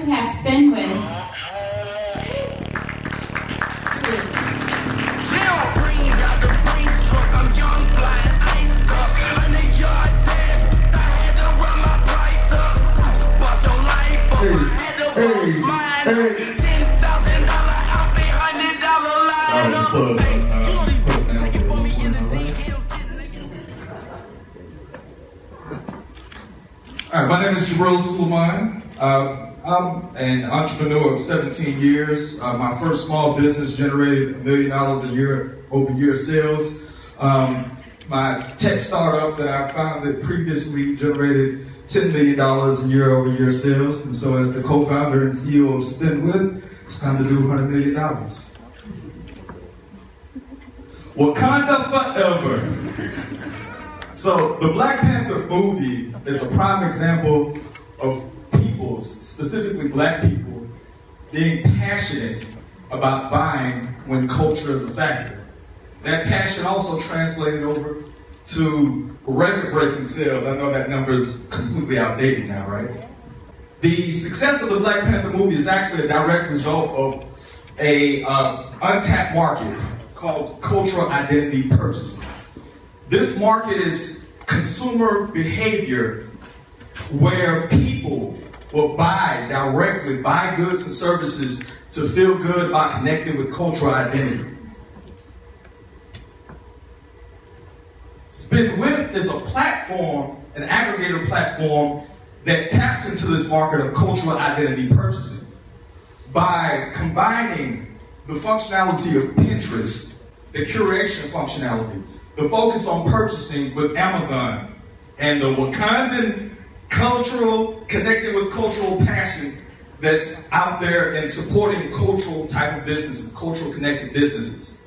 we have Spendwith. Got the Brxnks Truck, I'm young, flying ice cuffs. 100-yard dash, I had to run my price up. Bust your life up, I had to bust mine up. $10,000 outfit, $100 line up. Hey, you only checking for me in the DMs. All right, my name is Jxmmi. I'm an entrepreneur of 17 years. My first small business generated $1 million a year over year sales. My tech startup that I founded previously generated $10 million in year over year sales. And so as the co-founder and CEO of Spendwith, it's time to do $100 million. Wakanda forever. So the Black Panther Movie is a prime example of people, specifically black people, being passionate about buying when culture is a factor. That passion also translated over to record-breaking sales. I know that number is completely outdated now, right? The success of the Black Panther movie is actually a direct result of a untapped market called cultural identity purchasing. This market is consumer behavior where people will buy goods and services to feel good about connecting with cultural identity. Spendwith is a platform, an aggregator platform that taps into this market of cultural identity purchasing by combining the functionality of Pinterest, the curation functionality, the focus on purchasing with Amazon, and the Wakandan cultural, connected with cultural passion that's out there and supporting cultural type of businesses, cultural connected businesses.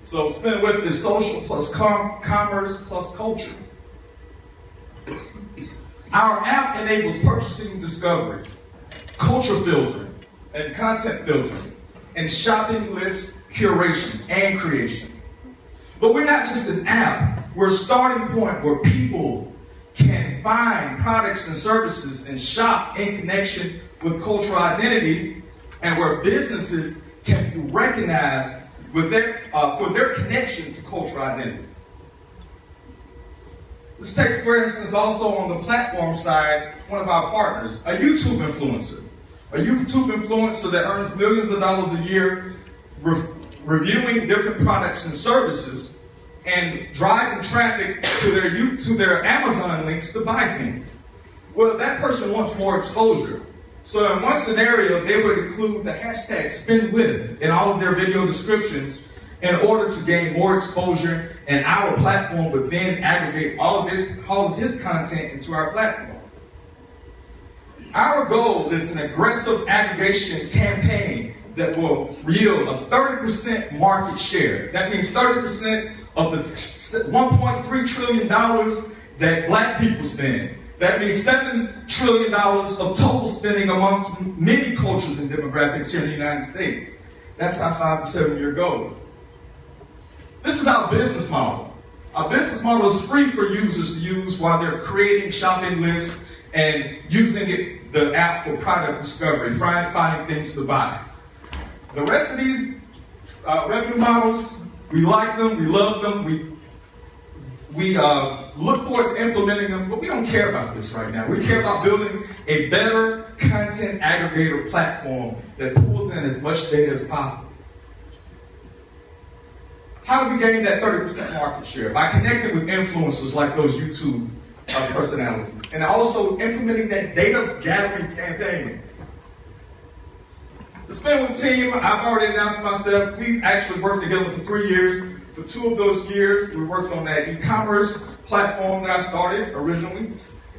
So Spendwith is social plus commerce plus culture. Our app enables purchasing discovery, culture filtering, and content filtering, and shopping list curation and creation. But we're not just an app, we're a starting point where people can find products and services and shop in connection with cultural identity, and where businesses can be recognized with for their connection to cultural identity. Let's take, for instance, also on the platform side, one of our partners, a YouTube influencer. A YouTube influencer that earns millions of dollars a year reviewing different products and services and driving traffic to their Amazon links to buy things. Well, that person wants more exposure. So in one scenario, they would include the hashtag Spendwith in all of their video descriptions in order to gain more exposure, and our platform would then aggregate all of his content into our platform. Our goal is an aggressive aggregation campaign that will yield a 30% market share. That means 30% of the $1.3 trillion that black people spend. That means $7 trillion of total spending amongst many cultures and demographics here in the United States. That's our 5 to 7 year goal. This is our business model. Our business model is free for users to use while they're creating shopping lists and using the app for product discovery, finding things to buy. The rest of these revenue models, we like them, we love them, we look forward to implementing them, but we don't care about this right now. We care about building a better content aggregator platform that pulls in as much data as possible. How do we gain that 30% market share? By connecting with influencers like those YouTube personalities, and also implementing that data gathering campaign. The Spendwith team, I've already announced myself, we've actually worked together for 3 years. For 2 of those years, we worked on that e-commerce platform that I started originally.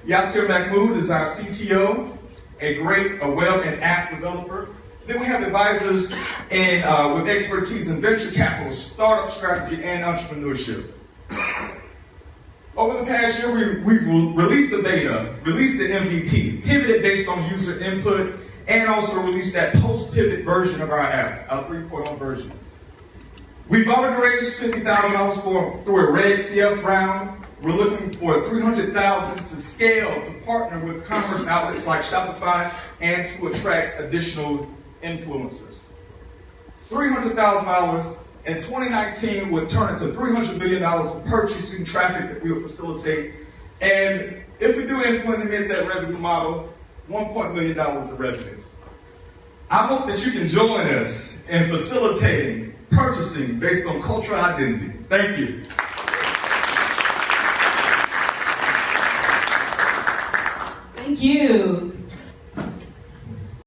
Yasir Mahmood is our CTO, a great web and app developer. Then we have advisors with expertise in venture capital, startup strategy, and entrepreneurship. Over the past year, we've released the beta, released the MVP, pivoted based on user input, and also released that post-pivot version of our app, our 3.0 version. We've already raised $50,000 through a Reg CF round. We're looking for $300,000 to scale to partner with commerce outlets like Shopify and to attract additional influencers. $300,000 in 2019 would turn into $300 million of purchasing traffic that we will facilitate. And if we do implement that revenue model, $1 million of revenue. I hope that you can join us in facilitating purchasing based on cultural identity. Thank you. Thank you.